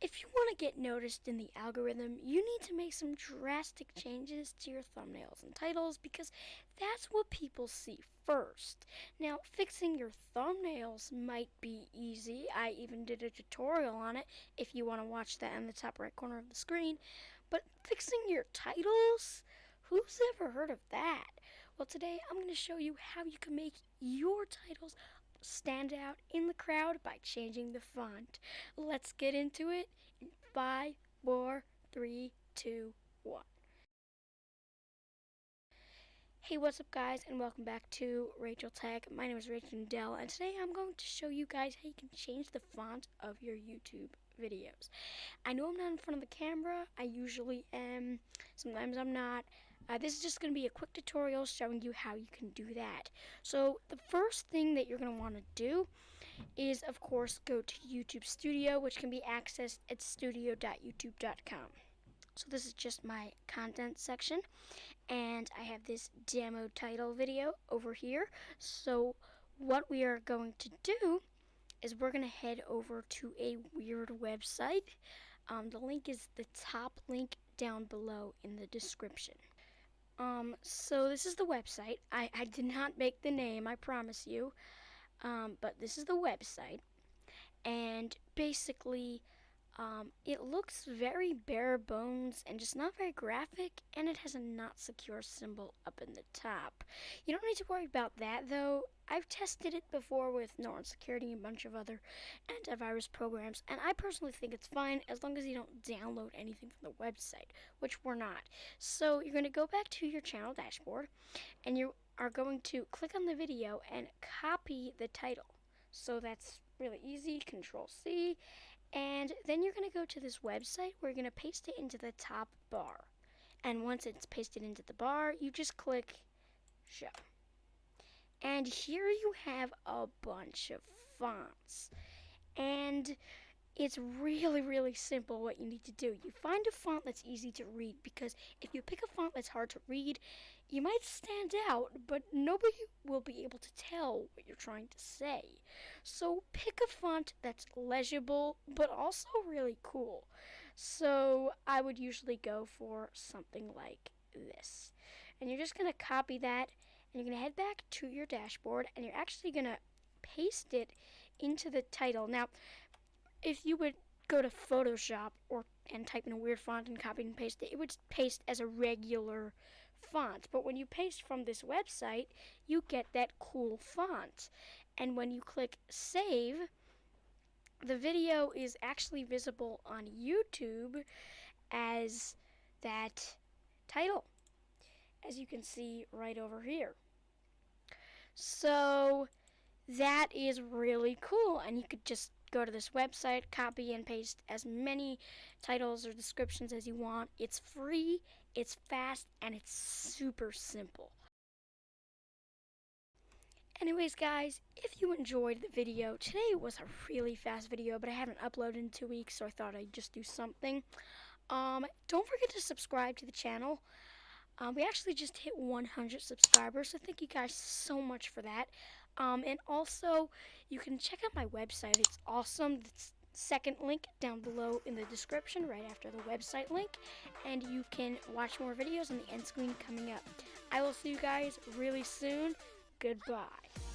If you want to get noticed in the algorithm, you need to make some drastic changes to your thumbnails and titles because that's what people see first. Now, fixing your thumbnails might be easy. I even did a tutorial on it if you want to watch that in the top right corner of the screen. But fixing your titles? Who's ever heard of that? Well, today I'm going to show you how you can make your titles stand out in the crowd by changing the font. Let's get into it in 5, 4, 3, 2, 1. Hey, what's up guys, and welcome back to Rachel Tech. My name is 𝕮𝖆𝖙𝖊, and today I'm going to show you guys how you can change the font of your YouTube videos. I know I'm not in front of the camera. I usually am. Sometimes I'm not. This is just going to be a quick tutorial showing you how you can do that. So the first thing that you're going to want to do is, of course, go to YouTube Studio, which can be accessed at studio.youtube.com. So this is just my content section, and I have this demo title video over here. So what we are going to do is we're going to head over to a weird website. The link is the top link down below in the description. So this is the website. I did not make the name, I promise you. But this is the website. And basically, it looks very bare bones and just not very graphic, and it has a not secure symbol up in the top. You don't need to worry about that though. I've tested it before with Norton Security and a bunch of other antivirus programs, and I personally think it's fine as long as you don't download anything from the website, which we're not. So you're going to go back to your channel dashboard, and you are going to click on the video and copy the title. So that's really easy, Control-C. And then you're going to go to this website where you're going to paste it into the top bar. And once it's pasted into the bar, you just click Show. And here you have a bunch of fonts. And it's really simple what you need to do. You find a font that's easy to read, because if you pick a font that's hard to read, you might stand out, but nobody will be able to tell what you're trying to say. So pick a font that's legible, but also really cool. So I would usually go for something like this. And you're just going to copy that, and you're going to head back to your dashboard, and you're actually going to paste it into the title. Now, if you would go to Photoshop and type in a weird font and copy and paste it, it would paste as a regular font. But when you paste from this website, you get that cool font. And when you click Save, the video is actually visible on YouTube as that title, as you can see right over here. So that is really cool, and you could just go to this website, copy and paste as many titles or descriptions as you want. It's free, it's fast, and it's super simple. Anyways guys, if you enjoyed the video, today was a really fast video, but I haven't uploaded in 2 weeks, so I thought I'd just do something. Don't forget to subscribe to the channel. We actually just hit 100 subscribers, so thank you guys so much for that. And also, you can check out my website. It's awesome. It's second link down below in the description, right after the website link. And you can watch more videos on the end screen coming up. I will see you guys really soon. Goodbye.